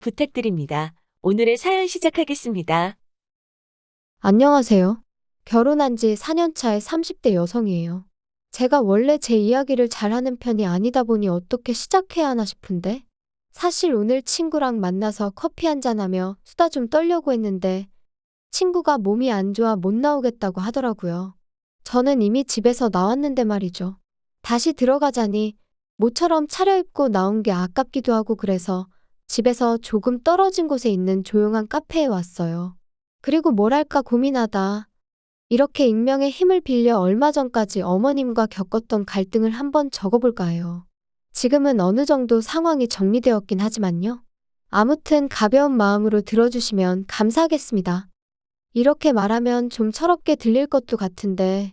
부탁드립니다. 오늘의 사연 시작하겠습니다. 안녕하세요. 결혼한 지 4년 차의 30대 여성이에요. 제가 원래 제 이야기를 잘하는 편이 아니다 보니 어떻게 시작해야 하나 싶은데, 사실 오늘 친구랑 만나서 커피 한잔하며 수다 좀 떨려고 했는데, 친구가 몸이 안 좋아 못 나오겠다고 하더라고요. 저는 이미 집에서 나왔는데 말이죠. 다시 들어가자니 모처럼 차려입고 나온 게 아깝기도 하고 그래서 집에서 조금 떨어진 곳에 있는 조용한 카페에 왔어요. 그리고 뭘 할까 고민하다 이렇게 익명의 힘을 빌려 얼마 전까지 어머님과 겪었던 갈등을 한번 적어볼까 해요. 지금은 어느 정도 상황이 정리되었긴 하지만요. 아무튼 가벼운 마음으로 들어주시면 감사하겠습니다. 이렇게 말하면 좀 철없게 들릴 것도 같은데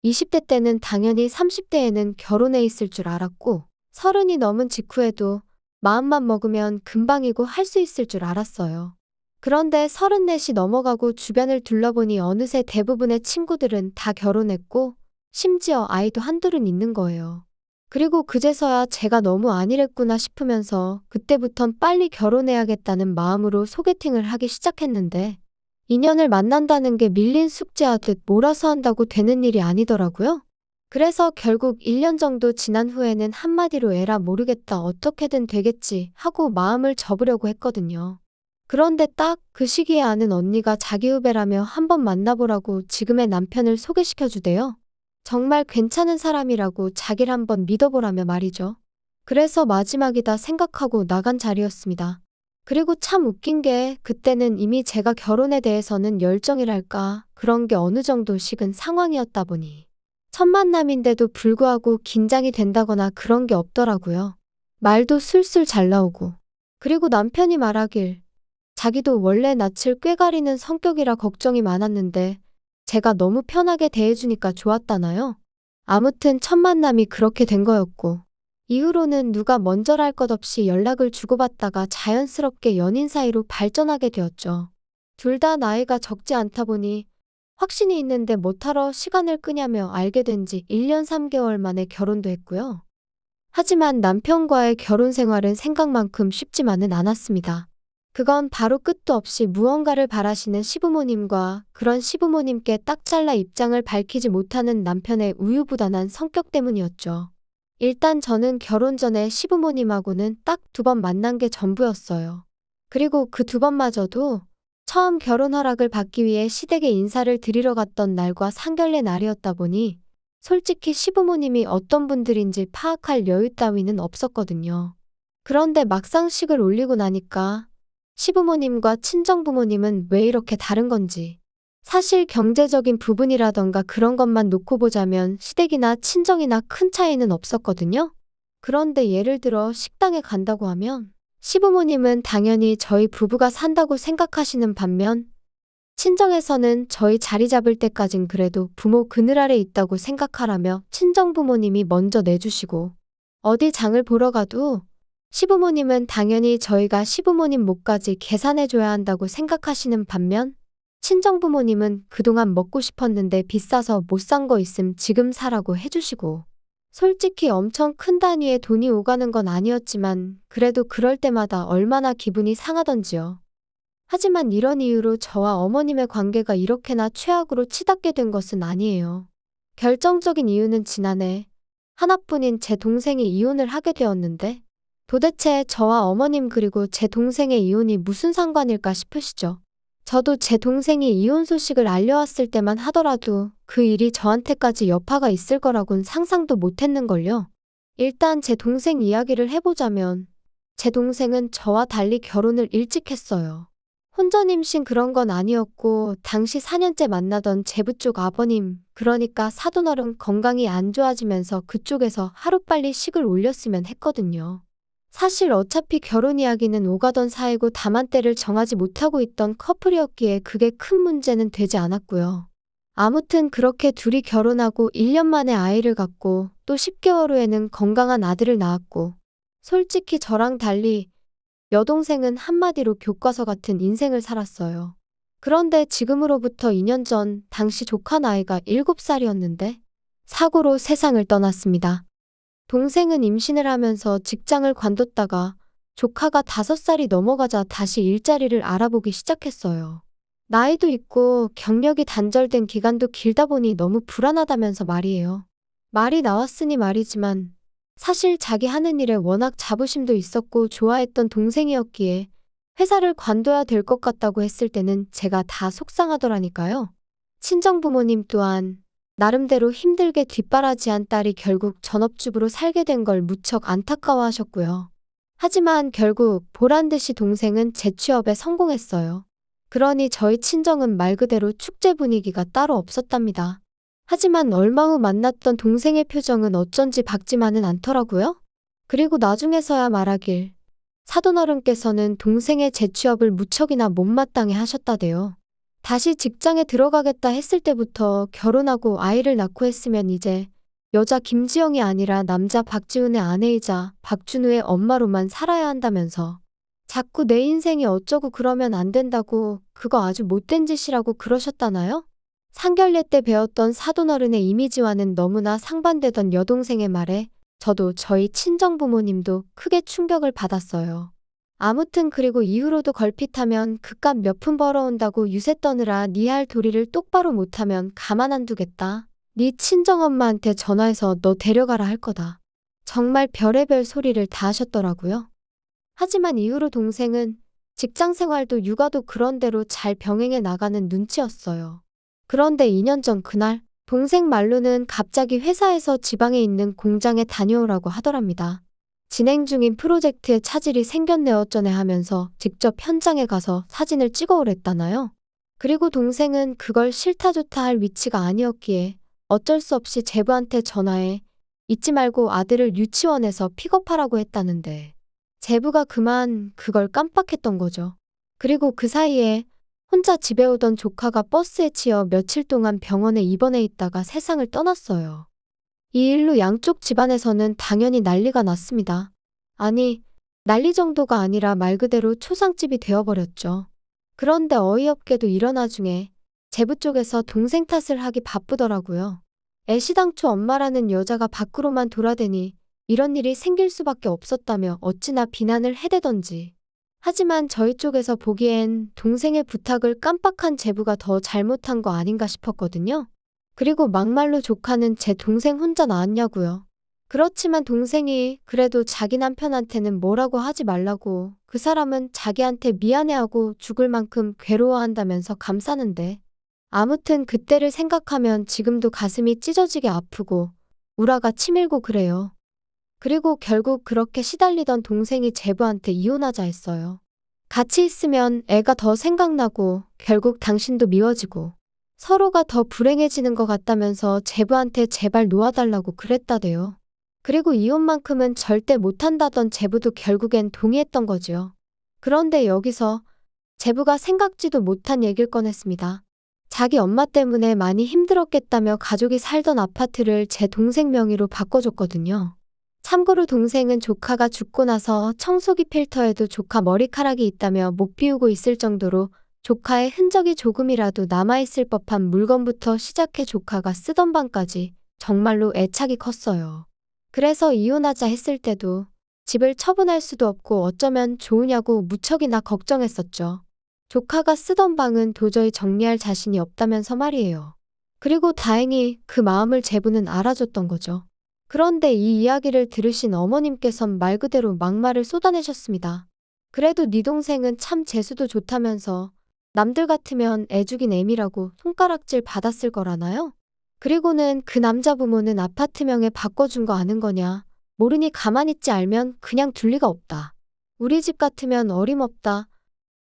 20대 때는 당연히 30대에는 결혼해 있을 줄 알았고 30이 넘은 직후에도 마음만 먹으면 금방이고 할 수 있을 줄 알았어요. 그런데 34이 넘어가고 주변을 둘러보니 어느새 대부분의 친구들은 다 결혼했고 심지어 아이도 한둘은 있는 거예요. 그리고 그제서야 제가 너무 안일했구나 싶으면서 그때부턴 빨리 결혼해야겠다는 마음으로 소개팅을 하기 시작했는데 인연을 만난다는 게 밀린 숙제하듯 몰아서 한다고 되는 일이 아니더라고요. 그래서 결국 1년 정도 지난 후에는 한마디로 에라 모르겠다 어떻게든 되겠지 하고 마음을 접으려고 했거든요. 그런데 딱 그 시기에 아는 언니가 자기 후배라며 한번 만나보라고 지금의 남편을 소개시켜주대요. 정말 괜찮은 사람이라고 자기를 한번 믿어보라며 말이죠. 그래서 마지막이다 생각하고 나간 자리였습니다. 그리고 참 웃긴 게 그때는 이미 제가 결혼에 대해서는 열정이랄까 그런 게 어느 정도 식은 상황이었다 보니 첫 만남인데도 불구하고 긴장이 된다거나 그런 게 없더라고요. 말도 술술 잘 나오고. 그리고 남편이 말하길 자기도 원래 낯을 꾀가리는 성격이라 걱정이 많았는데 제가 너무 편하게 대해주니까 좋았다나요? 아무튼 첫 만남이 그렇게 된 거였고 이후로는 누가 먼저랄 것 없이 연락을 주고받다가 자연스럽게 연인 사이로 발전하게 되었죠. 둘 다 나이가 적지 않다 보니 확신이 있는데 못하러 시간을 끄냐며 알게 된 지 1년 3개월 만에 결혼도 했고요. 하지만 남편과의 결혼 생활은 생각만큼 쉽지만은 않았습니다. 그건 바로 끝도 없이 무언가를 바라시는 시부모님과 그런 시부모님께 딱 잘라 입장을 밝히지 못하는 남편의 우유부단한 성격 때문이었죠. 일단 저는 결혼 전에 시부모님하고는 딱 2번 만난 게 전부였어요. 그리고 그 2번마저도 처음 결혼 허락을 받기 위해 시댁에 인사를 드리러 갔던 날과 상견례 날이었다 보니 솔직히 시부모님이 어떤 분들인지 파악할 여유 따위는 없었거든요. 그런데 막상 식을 올리고 나니까 시부모님과 친정부모님은 왜 이렇게 다른 건지 사실 경제적인 부분이라던가 그런 것만 놓고 보자면 시댁이나 친정이나 큰 차이는 없었거든요. 그런데 예를 들어 식당에 간다고 하면 시부모님은 당연히 저희 부부가 산다고 생각하시는 반면 친정에서는 저희 자리 잡을 때까진 그래도 부모 그늘 아래 있다고 생각하라며 친정부모님이 먼저 내주시고 어디 장을 보러 가도 시부모님은 당연히 저희가 시부모님 몫까지 계산해줘야 한다고 생각하시는 반면 친정부모님은 그동안 먹고 싶었는데 비싸서 못 산 거 있음 지금 사라고 해주시고 솔직히 엄청 큰 단위의 돈이 오가는 건 아니었지만 그래도 그럴 때마다 얼마나 기분이 상하던지요. 하지만 이런 이유로 저와 어머님의 관계가 이렇게나 최악으로 치닫게 된 것은 아니에요. 결정적인 이유는 지난해 하나뿐인 제 동생이 이혼을 하게 되었는데 도대체 저와 어머님 그리고 제 동생의 이혼이 무슨 상관일까 싶으시죠? 저도 제 동생이 이혼 소식을 알려왔을 때만 하더라도 그 일이 저한테까지 여파가 있을 거라곤 상상도 못했는걸요. 일단 제 동생 이야기를 해보자면 제 동생은 저와 달리 결혼을 일찍 했어요. 혼전 임신 그런 건 아니었고 당시 4년째 만나던 제부 쪽 아버님 그러니까 사돈어른 건강이 안 좋아지면서 그쪽에서 하루빨리 식을 올렸으면 했거든요. 사실 어차피 결혼 이야기는 오가던 사이고 다만 때를 정하지 못하고 있던 커플이었기에 그게 큰 문제는 되지 않았고요. 아무튼 그렇게 둘이 결혼하고 1년 만에 아이를 갖고 또 10개월 후에는 건강한 아들을 낳았고 솔직히 저랑 달리 여동생은 한마디로 교과서 같은 인생을 살았어요. 그런데 지금으로부터 2년 전 당시 조카 나이가 7살이었는데 사고로 세상을 떠났습니다. 동생은 임신을 하면서 직장을 관뒀다가 조카가 5살이 넘어가자 다시 일자리를 알아보기 시작했어요. 나이도 있고 경력이 단절된 기간도 길다 보니 너무 불안하다면서 말이에요. 말이 나왔으니 말이지만 사실 자기 하는 일에 워낙 자부심도 있었고 좋아했던 동생이었기에 회사를 관둬야 될 것 같다고 했을 때는 제가 다 속상하더라니까요. 친정부모님 또한 나름대로 힘들게 뒷바라지한 딸이 결국 전업주부로 살게 된 걸 무척 안타까워하셨고요. 하지만 결국 보란듯이 동생은 재취업에 성공했어요. 그러니 저희 친정은 말 그대로 축제 분위기가 따로 없었답니다. 하지만 얼마 후 만났던 동생의 표정은 어쩐지 밝지만은 않더라고요. 그리고 나중에서야 말하길 사돈어른께서는 동생의 재취업을 무척이나 못마땅해 하셨다대요. 다시 직장에 들어가겠다 했을 때부터 결혼하고 아이를 낳고 했으면 이제 여자 김지영이 아니라 남자 박지훈의 아내이자 박준우의 엄마로만 살아야 한다면서 자꾸 내 인생이 어쩌고 그러면 안 된다고 그거 아주 못된 짓이라고 그러셨다나요? 상견례 때 배웠던 사돈어른의 이미지와는 너무나 상반되던 여동생의 말에 저도 저희 친정부모님도 크게 충격을 받았어요. 아무튼 그리고 이후로도 걸핏하면 그깟 몇 푼 벌어온다고 유세 떠느라 네 할 도리를 똑바로 못하면 가만 안 두겠다. 네 친정엄마한테 전화해서 너 데려가라 할 거다. 정말 별의별 소리를 다 하셨더라고요. 하지만 이후로 동생은 직장 생활도 육아도 그런대로 잘 병행해 나가는 눈치였어요. 그런데 2년 전 그날 동생 말로는 갑자기 회사에서 지방에 있는 공장에 다녀오라고 하더랍니다. 진행 중인 프로젝트에 차질이 생겼네 어쩌네 하면서 직접 현장에 가서 사진을 찍어오랬다나요. 그리고 동생은 그걸 싫다 좋다 할 위치가 아니었기에 어쩔 수 없이 제부한테 전화해 잊지 말고 아들을 유치원에서 픽업하라고 했다는데 제부가 그만 그걸 깜빡했던 거죠. 그리고 그 사이에 혼자 집에 오던 조카가 버스에 치여 며칠 동안 병원에 입원해 있다가 세상을 떠났어요. 이 일로 양쪽 집안에서는 당연히 난리가 났습니다. 아니, 난리 정도가 아니라 말 그대로 초상집이 되어버렸죠. 그런데 어이없게도 이런 와중에 제부 쪽에서 동생 탓을 하기 바쁘더라고요. 애시당초 엄마라는 여자가 밖으로만 돌아다니 이런 일이 생길 수밖에 없었다며 어찌나 비난을 해대던지. 하지만 저희 쪽에서 보기엔 동생의 부탁을 깜빡한 제부가 더 잘못한 거 아닌가 싶었거든요. 그리고 막말로 조카는 제 동생 혼자 낳았냐고요. 그렇지만 동생이 그래도 자기 남편한테는 뭐라고 하지 말라고 그 사람은 자기한테 미안해하고 죽을 만큼 괴로워한다면서 감싸는데 아무튼 그때를 생각하면 지금도 가슴이 찢어지게 아프고 우라가 치밀고 그래요. 그리고 결국 그렇게 시달리던 동생이 제부한테 이혼하자 했어요. 같이 있으면 애가 더 생각나고 결국 당신도 미워지고 서로가 더 불행해지는 것 같다면서 제부한테 제발 놓아달라고 그랬다대요. 그리고 이혼만큼은 절대 못한다던 제부도 결국엔 동의했던 거지요. 그런데 여기서 제부가 생각지도 못한 얘기를 꺼냈습니다. 자기 엄마 때문에 많이 힘들었겠다며 가족이 살던 아파트를 제 동생 명의로 바꿔줬거든요. 참고로 동생은 조카가 죽고 나서 청소기 필터에도 조카 머리카락이 있다며 못 비우고 있을 정도로 조카의 흔적이 조금이라도 남아있을 법한 물건부터 시작해 조카가 쓰던 방까지 정말로 애착이 컸어요. 그래서 이혼하자 했을 때도 집을 처분할 수도 없고 어쩌면 좋으냐고 무척이나 걱정했었죠. 조카가 쓰던 방은 도저히 정리할 자신이 없다면서 말이에요. 그리고 다행히 그 마음을 제부는 알아줬던 거죠. 그런데 이 이야기를 들으신 어머님께선 말 그대로 막말을 쏟아내셨습니다. 그래도 네 동생은 참 재수도 좋다면서 남들 같으면 애 죽인 애미라고 손가락질 받았을 거라나요? 그리고는 그 남자 부모는 아파트 명에 바꿔준 거 아는 거냐. 모르니 가만히 있지 알면 그냥 둘 리가 없다. 우리 집 같으면 어림없다.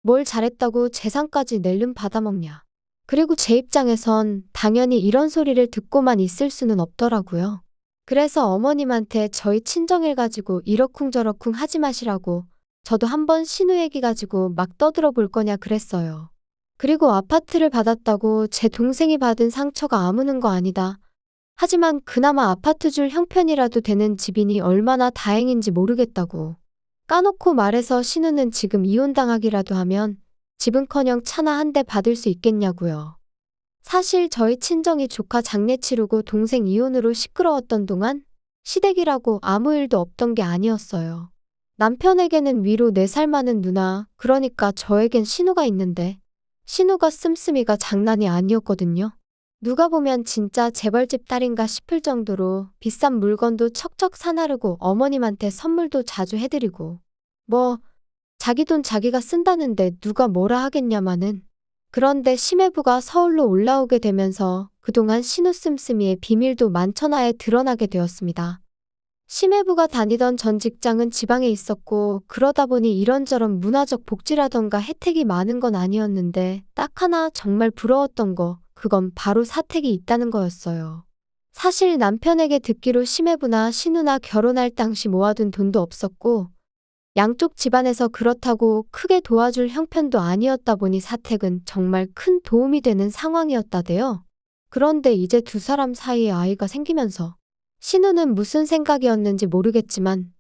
뭘 잘했다고 재산까지 낼름 받아먹냐. 그리고 제 입장에선 당연히 이런 소리를 듣고만 있을 수는 없더라고요. 그래서 어머님한테 저희 친정일 가지고 이러쿵저러쿵 하지 마시라고 저도 한번 신우 얘기 가지고 막 떠들어 볼 거냐 그랬어요. 그리고 아파트를 받았다고 제 동생이 받은 상처가 아무는 거 아니다. 하지만 그나마 아파트줄 형편이라도 되는 집이니 얼마나 다행인지 모르겠다고. 까놓고 말해서 신우는 지금 이혼당하기라도 하면 집은커녕 차나 한 대 받을 수 있겠냐고요. 사실 저희 친정이 조카 장례 치르고 동생 이혼으로 시끄러웠던 동안 시댁이라고 아무 일도 없던 게 아니었어요. 남편에게는 위로 4살 많은 누나, 그러니까 저에겐 신우가 있는데 신우가 씀씀이가 장난이 아니었거든요. 누가 보면 진짜 재벌집 딸인가 싶을 정도로 비싼 물건도 척척 사나르고 어머님한테 선물도 자주 해드리고 뭐 자기 돈 자기가 쓴다는데 누가 뭐라 하겠냐마는. 그런데 심해부가 서울로 올라오게 되면서 그동안 신우 씀씀이의 비밀도 만천하에 드러나게 되었습니다. 심해부가 다니던 전 직장은 지방에 있었고 그러다 보니 이런저런 문화적 복지라던가 혜택이 많은 건 아니었는데 딱 하나 정말 부러웠던 거, 그건 바로 사택이 있다는 거였어요. 사실 남편에게 듣기로 심해부나 신우나 결혼할 당시 모아둔 돈도 없었고 양쪽 집안에서 그렇다고 크게 도와줄 형편도 아니었다 보니 사택은 정말 큰 도움이 되는 상황이었다대요. 그런데 이제 두 사람 사이에 아이가 생기면서 신우는 무슨 생각이었는지 모르겠지만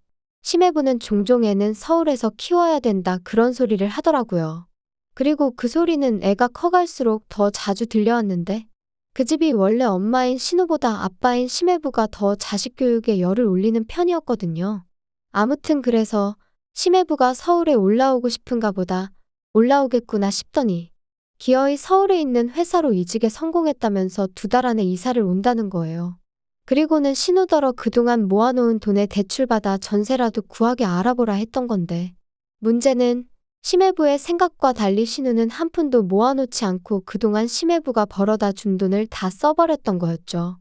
심해부는 종종 애는 서울에서 키워야 된다 그런 소리를 하더라고요. 그리고 그 소리는 애가 커갈수록 더 자주 들려왔는데 그 집이 원래 엄마인 신우보다 아빠인 심해부가 더 자식 교육에 열을 올리는 편이었거든요. 아무튼 그래서 심해부가 서울에 올라오고 싶은가 보다 올라오겠구나 싶더니 기어이 서울에 있는 회사로 이직에 성공했다면서 2달 안에 이사를 온다는 거예요. 그리고는 신우더러 그동안 모아놓은 돈에 대출받아 전세라도 구하게 알아보라 했던 건데 문제는 심해부의 생각과 달리 신우는 한 푼도 모아놓지 않고 그동안 심해부가 벌어다 준 돈을 다 써버렸던 거였죠.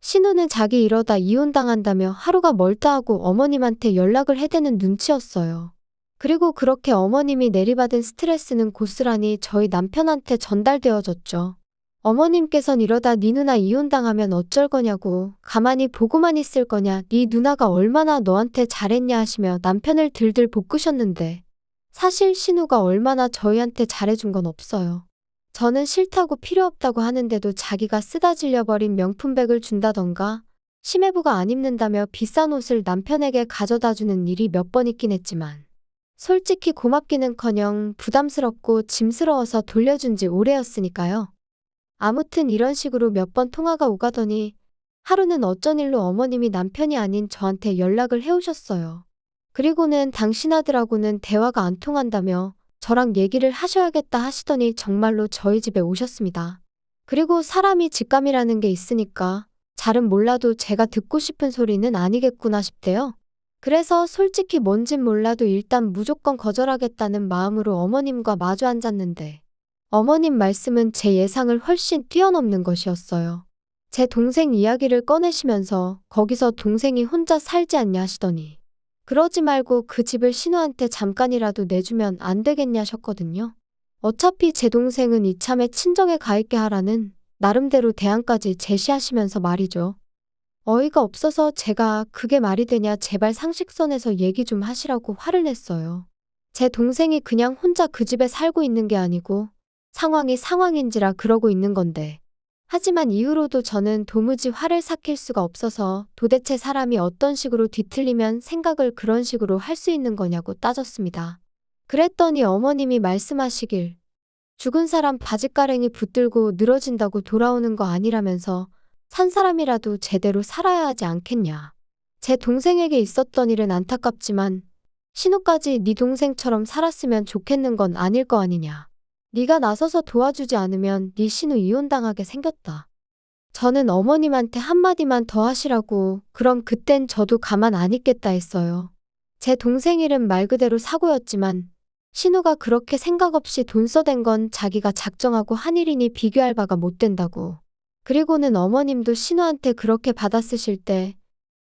신우는 자기 이러다 이혼당한다며 하루가 멀다 하고 어머님한테 연락을 해대는 눈치였어요. 그리고 그렇게 어머님이 내리받은 스트레스는 고스란히 저희 남편한테 전달되어졌죠. 어머님께선 이러다 네 누나 이혼당하면 어쩔 거냐고, 가만히 보고만 있을 거냐, 네 누나가 얼마나 너한테 잘했냐 하시며 남편을 들들 볶으셨는데 사실 신우가 얼마나 저희한테 잘해준 건 없어요. 저는 싫다고 필요 없다고 하는데도 자기가 쓰다 질려버린 명품백을 준다던가 심해부가 안 입는다며 비싼 옷을 남편에게 가져다주는 일이 몇 번 있긴 했지만 솔직히 고맙기는커녕 부담스럽고 짐스러워서 돌려준 지 오래였으니까요. 아무튼 이런 식으로 몇 번 통화가 오가더니 하루는 어쩐 일로 어머님이 남편이 아닌 저한테 연락을 해오셨어요. 그리고는 당신 아들하고는 대화가 안 통한다며 저랑 얘기를 하셔야겠다 하시더니 정말로 저희 집에 오셨습니다. 그리고 사람이 직감이라는 게 있으니까 잘은 몰라도 제가 듣고 싶은 소리는 아니겠구나 싶대요. 그래서 솔직히 뭔진 몰라도 일단 무조건 거절하겠다는 마음으로 어머님과 마주 앉았는데 어머님 말씀은 제 예상을 훨씬 뛰어넘는 것이었어요. 제 동생 이야기를 꺼내시면서 거기서 동생이 혼자 살지 않냐 하시더니 그러지 말고 그 집을 신우한테 잠깐이라도 내주면 안 되겠냐셨거든요. 어차피 제 동생은 이참에 친정에 가 있게 하라는 나름대로 대안까지 제시하시면서 말이죠. 어이가 없어서 제가 그게 말이 되냐 제발 상식선에서 얘기 좀 하시라고 화를 냈어요. 제 동생이 그냥 혼자 그 집에 살고 있는 게 아니고 상황이 상황인지라 그러고 있는 건데 하지만 이후로도 저는 도무지 화를 삭힐 수가 없어서 도대체 사람이 어떤 식으로 뒤틀리면 생각을 그런 식으로 할 수 있는 거냐고 따졌습니다. 그랬더니 어머님이 말씀하시길 죽은 사람 바짓가랭이 붙들고 늘어진다고 돌아오는 거 아니라면서 산 사람이라도 제대로 살아야 하지 않겠냐. 제 동생에게 있었던 일은 안타깝지만 신우까지 네 동생처럼 살았으면 좋겠는 건 아닐 거 아니냐. 네가 나서서 도와주지 않으면 네 신우 이혼당하게 생겼다. 저는 어머님한테 한마디만 더 하시라고 그럼 그땐 저도 가만 안 있겠다 했어요. 제 동생 일은 말 그대로 사고였지만 신우가 그렇게 생각 없이 돈 써댄 건 자기가 작정하고 한 일이니 비교할 바가 못 된다고. 그리고는 어머님도 신우한테 그렇게 받아쓰실 때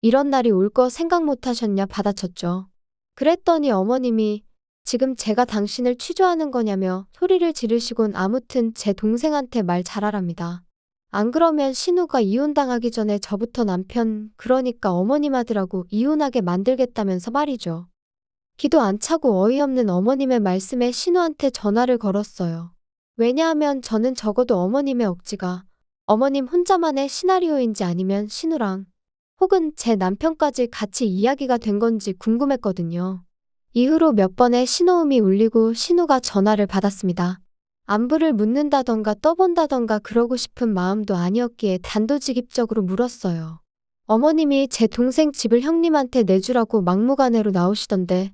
이런 날이 올 거 생각 못 하셨냐 받아쳤죠. 그랬더니 어머님이 지금 제가 당신을 취조하는 거냐며 소리를 지르시곤 아무튼 제 동생한테 말 잘하랍니다. 안 그러면 신우가 이혼당하기 전에 저부터 남편, 그러니까 어머님 아들하고 이혼하게 만들겠다면서 말이죠. 기도 안 차고 어이없는 어머님의 말씀에 신우한테 전화를 걸었어요. 왜냐하면 저는 적어도 어머님의 억지가 어머님 혼자만의 시나리오인지 아니면 신우랑 혹은 제 남편까지 같이 이야기가 된 건지 궁금했거든요. 이후로 몇 번의 신호음이 울리고 신우가 전화를 받았습니다. 안부를 묻는다던가 떠본다던가 그러고 싶은 마음도 아니었기에 단도직입적으로 물었어요. 어머님이 제 동생 집을 형님한테 내주라고 막무가내로 나오시던데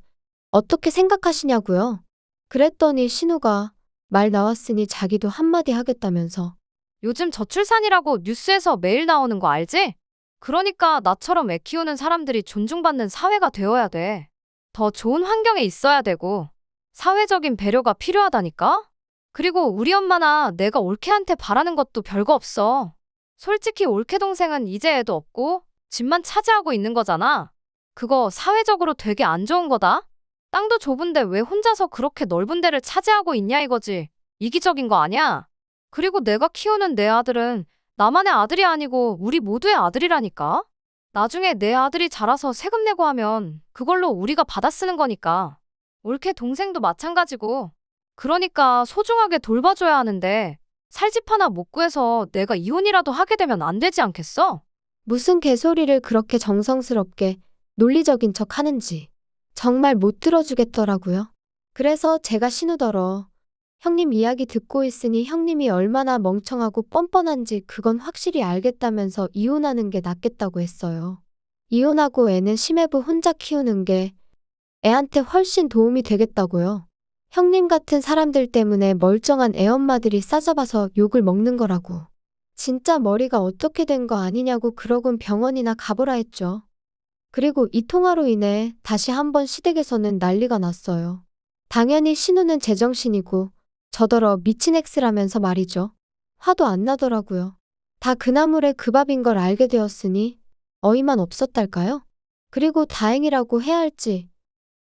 어떻게 생각하시냐고요? 그랬더니 신우가 말 나왔으니 자기도 한마디 하겠다면서. 요즘 저출산이라고 뉴스에서 매일 나오는 거 알지? 그러니까 나처럼 애 키우는 사람들이 존중받는 사회가 되어야 돼. 더 좋은 환경에 있어야 되고, 사회적인 배려가 필요하다니까? 그리고 우리 엄마나 내가 올케한테 바라는 것도 별거 없어. 솔직히 올케 동생은 이제 애도 없고, 집만 차지하고 있는 거잖아. 그거 사회적으로 되게 안 좋은 거다? 땅도 좁은데 왜 혼자서 그렇게 넓은 데를 차지하고 있냐 이거지. 이기적인 거 아니야? 그리고 내가 키우는 내 아들은 나만의 아들이 아니고 우리 모두의 아들이라니까? 나중에 내 아들이 자라서 세금 내고 하면 그걸로 우리가 받아 쓰는 거니까. 올케 동생도 마찬가지고. 그러니까 소중하게 돌봐줘야 하는데 살 집 하나 못 구해서 내가 이혼이라도 하게 되면 안 되지 않겠어? 무슨 개소리를 그렇게 정성스럽게 논리적인 척 하는지 정말 못 들어주겠더라고요. 그래서 제가 신우더러 형님 이야기 듣고 있으니 형님이 얼마나 멍청하고 뻔뻔한지 그건 확실히 알겠다면서 이혼하는 게 낫겠다고 했어요. 이혼하고 애는 심해부 혼자 키우는 게 애한테 훨씬 도움이 되겠다고요. 형님 같은 사람들 때문에 멀쩡한 애엄마들이 싸잡아서 욕을 먹는 거라고. 진짜 머리가 어떻게 된 거 아니냐고 그러곤 병원이나 가보라 했죠. 그리고 이 통화로 인해 다시 한번 시댁에서는 난리가 났어요. 당연히 신우는 제정신이고 저더러 미친 X라면서 말이죠. 화도 안 나더라고요. 다 그나물의 그 밥인 걸 알게 되었으니 어이만 없었달까요? 그리고 다행이라고 해야 할지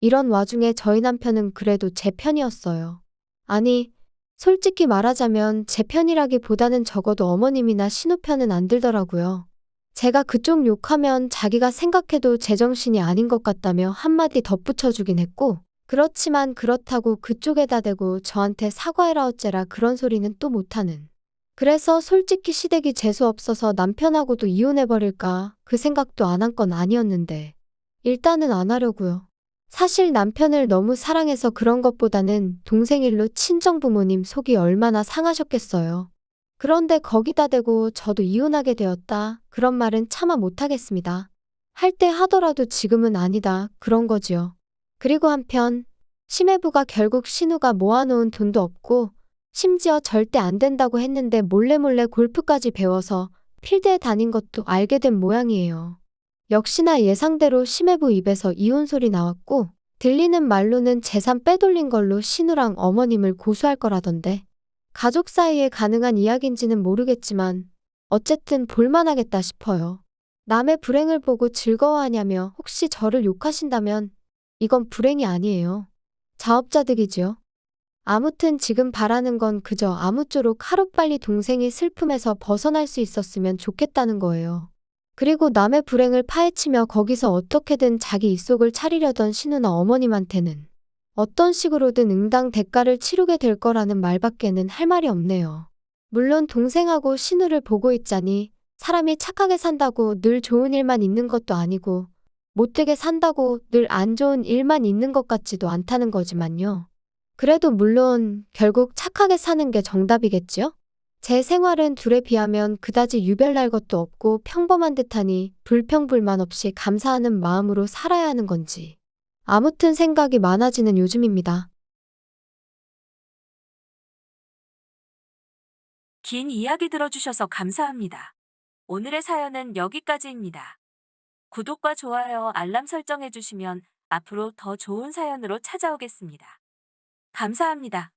이런 와중에 저희 남편은 그래도 제 편이었어요. 아니, 솔직히 말하자면 제 편이라기보다는 적어도 어머님이나 신우 편은 안 들더라고요. 제가 그쪽 욕하면 자기가 생각해도 제정신이 아닌 것 같다며 한마디 덧붙여주긴 했고, 그렇지만 그렇다고 그쪽에다 대고 저한테 사과해라 어째라 그런 소리는 또 못하는. 그래서 솔직히 시댁이 재수없어서 남편하고도 이혼해버릴까 그 생각도 안 한 건 아니었는데 일단은 안 하려고요. 사실 남편을 너무 사랑해서 그런 것보다는 동생 일로 친정부모님 속이 얼마나 상하셨겠어요. 그런데 거기다 대고 저도 이혼하게 되었다 그런 말은 차마 못하겠습니다. 할 때 하더라도 지금은 아니다 그런 거지요. 그리고 한편 심해부가 결국 신우가 모아놓은 돈도 없고 심지어 절대 안 된다고 했는데 몰래몰래 골프까지 배워서 필드에 다닌 것도 알게 된 모양이에요. 역시나 예상대로 심해부 입에서 이혼 소리 나왔고 들리는 말로는 재산 빼돌린 걸로 신우랑 어머님을 고소할 거라던데 가족 사이에 가능한 이야기인지는 모르겠지만 어쨌든 볼만하겠다 싶어요. 남의 불행을 보고 즐거워하냐며 혹시 저를 욕하신다면 이건 불행이 아니에요. 자업자득이지요. 아무튼 지금 바라는 건 그저 아무쪼록 하루빨리 동생이 슬픔에서 벗어날 수 있었으면 좋겠다는 거예요. 그리고 남의 불행을 파헤치며 거기서 어떻게든 자기 입속을 차리려던 신우나 어머님한테는 어떤 식으로든 응당 대가를 치르게 될 거라는 말밖에는 할 말이 없네요. 물론 동생하고 신우를 보고 있자니 사람이 착하게 산다고 늘 좋은 일만 있는 것도 아니고 못되게 산다고 늘 안 좋은 일만 있는 것 같지도 않다는 거지만요. 그래도 물론 결국 착하게 사는 게 정답이겠지요? 제 생활은 둘에 비하면 그다지 유별날 것도 없고 평범한 듯하니 불평불만 없이 감사하는 마음으로 살아야 하는 건지. 아무튼 생각이 많아지는 요즘입니다. 긴 이야기 들어주셔서 감사합니다. 오늘의 사연은 여기까지입니다. 구독과 좋아요, 알람 설정해주시면 앞으로 더 좋은 사연으로 찾아오겠습니다. 감사합니다.